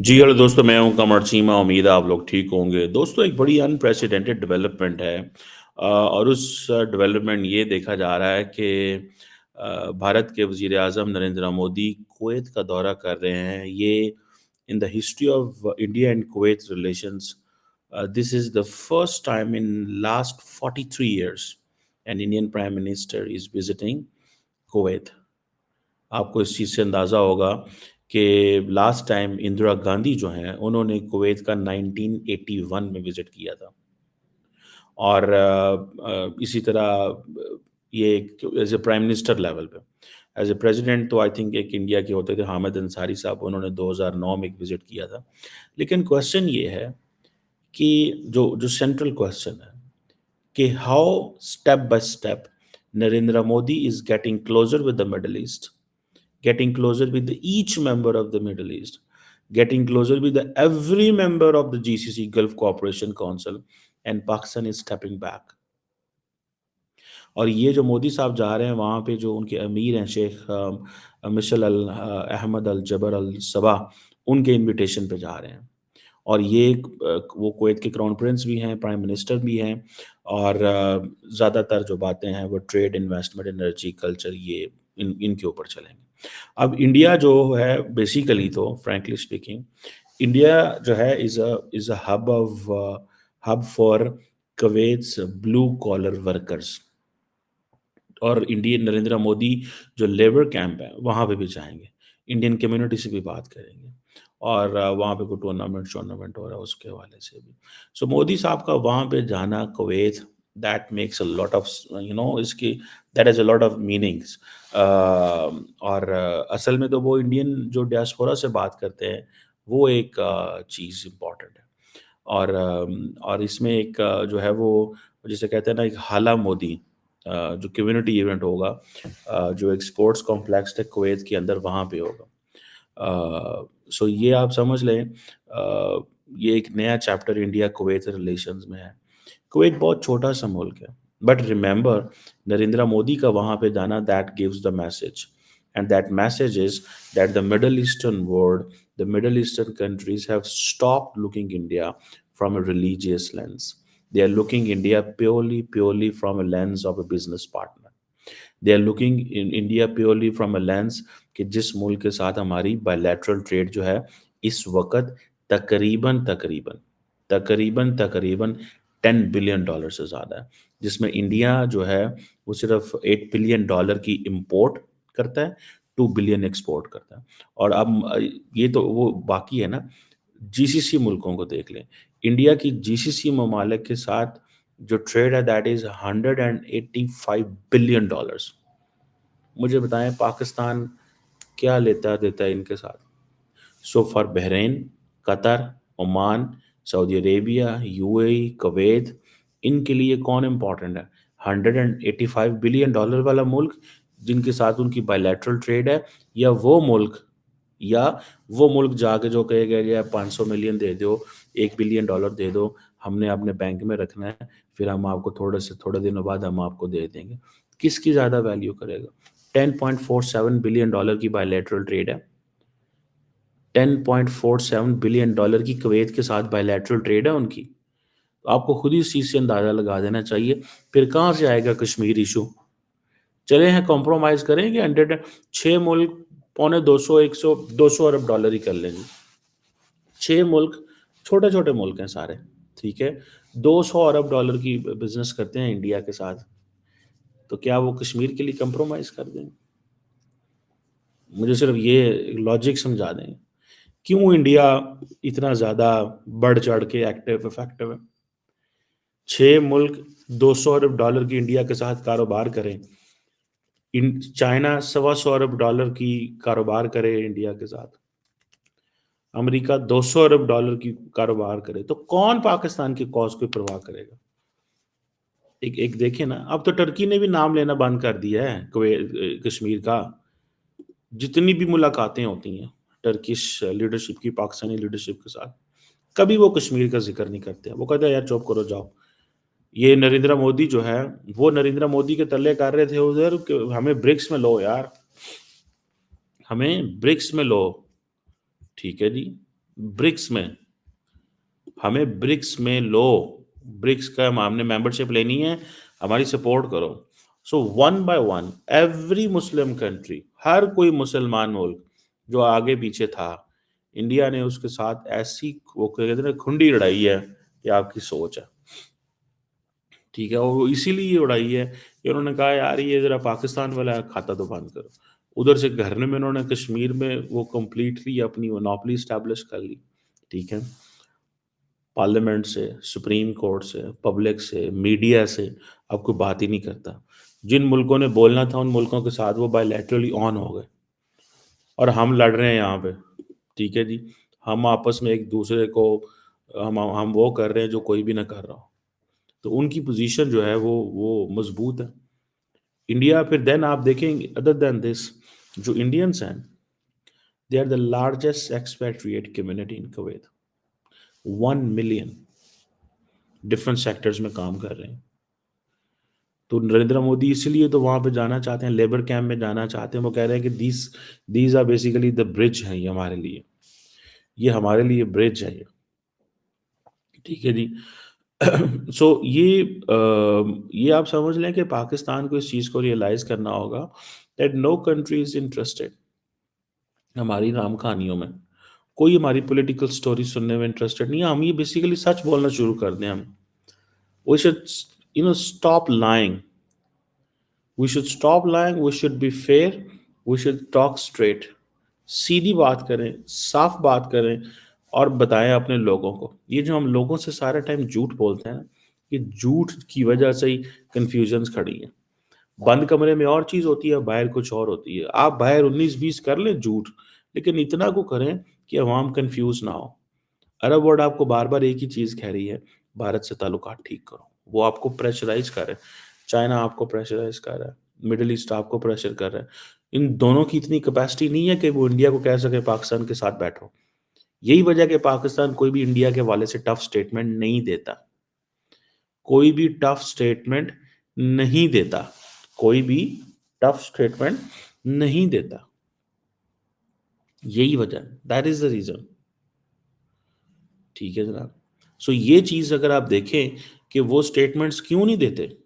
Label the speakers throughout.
Speaker 1: जी hello दोस्तों, मैं हूं कमर चीमा। उम्मीद है आप लोग ठीक होंगे। दोस्तों, एक बड़ी अनप्रेसिडेंटेड डेवलपमेंट है और उस डेवलपमेंट ये देखा जा रहा है कि भारत के वजीर आज़म नरेंद्र मोदी कुवैत का दौरा कर रहे हैं। ये in the history of India and Kuwait relations, this is the first time in last 43 years an Indian prime minister is visiting Kuwait. आपको इस चीज़ से अंदाज़ा होगा कि लास्ट टाइम इंदिरा गांधी जो हैं उन्होंने कुवैत का 1981 में विज़िट किया था। और इसी तरह ये as a prime minister level पे, एज ए प्रेसिडेंट तो आई थिंक एक इंडिया के होते थे हामिद अंसारी साहब, उन्होंने 2009 में एक विज़िट किया था। लेकिन क्वेश्चन ये है कि जो जो सेंट्रल क्वेश्चन है कि how step by step Narendra Modi is getting closure with the middle east, getting closer with each member of the Middle East, getting closer with every member of the GCC Gulf Cooperation Council, and Pakistan is stepping back. और ये जो मोदी साहब जा रहे हैं वहाँ पे, जो उनके अमीर हैं शेख मिशल अहमद अल जबर अल सबा, उनके इनविटेशन पे जा रहे हैं। और ये वो कुवैत के क्राउन प्रिंस भी हैं, प्राइम मिनिस्टर भी हैं, और ज़्यादातर जो बातें हैं वो ट्रेड, इन्वेस्टमेंट, एनर्जी, कल्चर, ये इनके ऊपर चलेंगे। अब इंडिया जो है बेसिकली, तो फ्रैंकली स्पीकिंग, इंडिया जो है is a hub for Kuwait's blue collar workers. और इंडियन नरेंद्र मोदी जो लेबर कैंप है वहाँ पे भी जाएंगे, इंडियन कम्युनिटी से भी बात करेंगे, और वहाँ पे कोई टूर्नामेंट हो रहा है उसके हवाले से भी। सो मोदी साहब का वहाँ पे जाना Kuwait, that makes a lot of इसकी, that has a lot of meanings. और असल में तो वो इंडियन जो डियास्पोरा से बात करते हैं वो एक चीज़ इम्पॉर्टेंट है। और इसमें एक जो है वो, जिसे कहते हैं ना, एक हाला मोदी जो कम्युनिटी इवेंट होगा, जो एक स्पोर्ट्स कॉम्प्लेक्स है कुवैत के अंदर, वहाँ पे होगा। सो ये आप समझ लें, ये एक नया चैप्टर इंडिया कुवैत रिलेशंस में है। कुवैत बहुत छोटा सा मुल्क है, बट रिमेंबर, नरेंद्र मोदी का वहाँ पे जाना, that gives the message, and that message is that the middle eastern world, the middle eastern countries have stopped looking India from a religious lens. They are looking India purely from a lens of a business partner. They are looking in India purely from a lens कि जिस मुल्क के साथ हमारी bilateral trade जो है इस वक्त तकरीबन तकरीबन तकरीबन तकरीबन $10 बिलियन से ज़्यादा है, जिसमें इंडिया जो है वो सिर्फ $8 बिलियन की इम्पोर्ट करता है, 2 बिलियन एक्सपोर्ट करता है। और अब ये तो वो बाकी है ना, जीसीसी मुल्कों को देख लें। इंडिया की जीसीसी ममालिक के साथ जो ट्रेड है, दैट इज़ $185 बिलियन। मुझे बताएं पाकिस्तान क्या लेता देता है इनके साथ? So for Bahrain, Qatar, Oman, Saudi Arabia, UAE, Kuwait, इनके लिए कौन इम्पोर्टेंट है? $185 बिलियन वाला मुल्क जिनके साथ उनकी बायलैटरल ट्रेड है, या वो मुल्क जाके जो कहेगा यार 500 मिलियन दे दो, $1 बिलियन दे दो, हमने अपने बैंक में रखना है, फिर हम आपको थोड़े दिनों बाद हम आपको दे देंगे। किसकी ज़्यादा वैल्यू करेगा? $10.47 बिलियन की बायलैटरल ट्रेड है। $10.47 बिलियन की कुवैत के साथ बायलैटरल ट्रेड है उनकी। तो आपको खुद ही इस चीज़ से अंदाज़ा लगा देना चाहिए। फिर कहाँ से आएगा कश्मीर इशू? चले हैं कॉम्प्रोमाइज़ करेंगे, 6 मुल्क पौने 200 100 200 अरब डॉलर ही कर लेंगे। 6 मुल्क छोटे छोटे मुल्क हैं सारे, ठीक है, $200 अरब की बिजनेस करते हैं इंडिया के साथ, तो क्या वो कश्मीर के लिए कंप्रोमाइज़ कर देंगे? मुझे सिर्फ ये लॉजिक समझा दें, क्यों इंडिया इतना ज़्यादा बढ़ चढ़ के एक्टिव इफेक्टिव है? 6 मुल्क $200 अरब की इंडिया के साथ कारोबार करें, चाइना $125 अरब की कारोबार करे इंडिया के साथ, अमेरिका $200 अरब की कारोबार करे, तो कौन पाकिस्तान की कॉज की परवाह करेगा? एक एक देखिए ना, अब तो टर्की ने भी नाम लेना बंद कर दिया है कश्मीर का। जितनी भी मुलाकातें होती हैं टर्किश लीडरशिप की पाकिस्तानी लीडरशिप के साथ, कभी वो कश्मीर का जिक्र नहीं करते हैं। वो कहते हैं यार चुप करो जाओ। ये नरेंद्र मोदी जो है, वो नरेंद्र मोदी के तल्ले कर रहे थे उधर कि हमें ब्रिक्स में लो यार, हमें ब्रिक्स में लो। ठीक है जी, ब्रिक्स में, हमें ब्रिक्स में लो, ब्रिक्स का हमने मेंबरशिप लेनी है, हमारी सपोर्ट करो। So one by one every Muslim country, हर कोई मुसलमान मुल्क जो आगे पीछे था, इंडिया ने उसके साथ ऐसी वो कहते हैं ना खुंडी लड़ाई है कि आपकी सोच है, ठीक है। और वो इसीलिए ये उड़ाई है कि उन्होंने कहा यार ये जरा पाकिस्तान वाला खाता तो बंद करो। उधर से घर में उन्होंने कश्मीर में वो कंप्लीटली अपनी मोनोपोली स्टैब्लिश कर ली, ठीक है। पार्लियामेंट से, सुप्रीम कोर्ट से, पब्लिक से, मीडिया से, अब कोई बात ही नहीं करता। जिन मुल्कों ने बोलना था उन मुल्कों के साथ वो बायलैटरली ऑन हो गए और हम लड़ रहे हैं यहाँ पे, ठीक है जी। हम आपस में एक दूसरे को हम वो कर रहे हैं जो कोई भी ना कर रहा हो। तो उनकी पोजीशन जो है वो मजबूत है। इंडिया फिर देन आप देखेंगे अदर देन दिस, जो इंडियंस हैं they are the largest expatriate community in Kuwait, 1 million different sectors में काम कर रहे हैं। तो नरेंद्र मोदी इसलिए तो वहां पे जाना चाहते हैं, लेबर कैंप में जाना चाहते हैं। वो कह रहे हैं कि these are basically the bridge है ये हमारे लिए, ये हमारे लिए ब्रिज है ये, ठीक है जी। सो ये आप समझ लें कि पाकिस्तान को इस चीज़ को रियलाइज करना होगा that no country is interested हमारी राम कहानियों में। कोई हमारी पॉलिटिकल स्टोरी सुनने में इंटरेस्टेड नहीं है। हम ये बेसिकली सच बोलना शुरू कर दें। हम we should stop lying, we should stop lying, we should be fair, we should talk straight. सीधी बात करें, साफ बात करें और बताएं अपने लोगों को। ये जो हम लोगों से सारा टाइम झूठ बोलते हैं ना, ये झूठ की वजह से ही कन्फ्यूजन्स खड़ी हैं। बंद कमरे में और चीज होती है, बाहर कुछ और होती है। आप बाहर 19-20 कर लें झूठ, लेकिन इतना को करें कि अवाम कंफ्यूज ना हो। अरब वर्ल्ड आपको बार बार एक ही चीज कह रही है, भारत से ताल्लुकात ठीक करो। वो आपको प्रेशराइज कर रहे हैं, चाइना आपको प्रेशराइज कर रहा है, मिडिल ईस्ट आपको प्रेशर कर रहा है। इन दोनों की इतनी कैपेसिटी नहीं है कि वो इंडिया को कह सके पाकिस्तान के साथ बैठो। यही वजह कि पाकिस्तान कोई भी इंडिया के हवाले से टफ स्टेटमेंट नहीं देता, कोई भी टफ स्टेटमेंट नहीं देता, कोई भी टफ स्टेटमेंट नहीं देता। यही वजह, दैट इज द रीजन, ठीक है जनाब। सो ये चीज अगर आप देखें कि वो स्टेटमेंट्स क्यों नहीं देते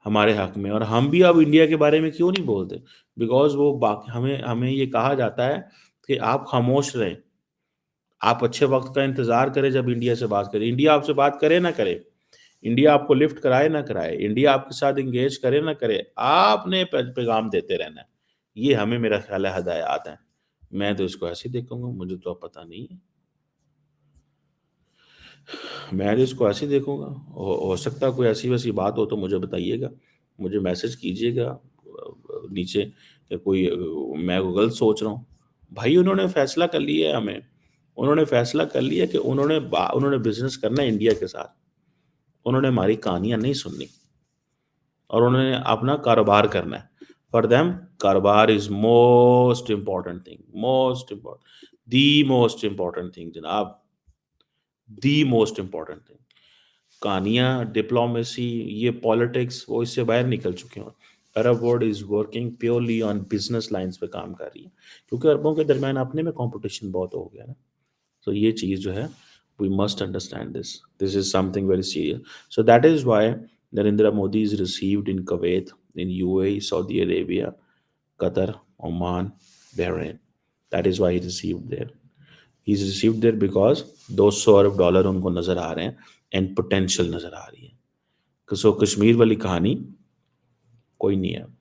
Speaker 1: हमारे हक में, और हम भी अब इंडिया के बारे में क्यों नहीं बोलते, बिकॉज वो बाकी हमें हमें ये कहा जाता है कि आप खामोश रहें, आप अच्छे वक्त का इंतजार करें जब इंडिया से बात करें। इंडिया आपसे बात करे ना करे, इंडिया आपको लिफ्ट कराए ना कराए, इंडिया आपके साथ इंगेज करे ना करे, आपने पैगाम देते रहना है। ये हमें मेरा ख्याल है हदायत है। मैं तो इसको ऐसे ही देखूंगा, मुझे तो अब पता नहीं है, मैं तो इसको ऐसे ही देखूंगा। हो सकता है कोई ऐसी वैसी बात हो तो मुझे बताइएगा, मुझे मैसेज कीजिएगा नीचे कि कोई मैं गलत सोच रहा हूँ। भाई उन्होंने फैसला कर लिया है, हमें उन्होंने फैसला कर लिया कि उन्होंने बिजनेस करना है इंडिया के साथ। उन्होंने हमारी कहानियां नहीं सुननी और उन्होंने अपना कारोबार करना है। फॉर देम कारोबार is most important thing, most important, the most important thing जनाब, दी मोस्ट इंपॉर्टेंट थिंग। कहानियां, डिप्लोमेसी, ये पॉलिटिक्स वो इससे बाहर निकल चुके हैं। Arab world is working purely on business lines पे काम कर रही है, क्योंकि अरबों के दरमियान अपने में कंपटीशन बहुत हो गया ना। तो ये चीज़ जो है we must understand this. This is something very serious. So that is why Narendra Modi is received in Kuwait, in UAE, Saudi Arabia, Qatar, Oman, Bahrain. That is why he received there. He's received there because $200 उनको नजर आ रहे हैं and potential नजर आ रही है। सो कश्मीर वाली कहानी कोई नहीं है।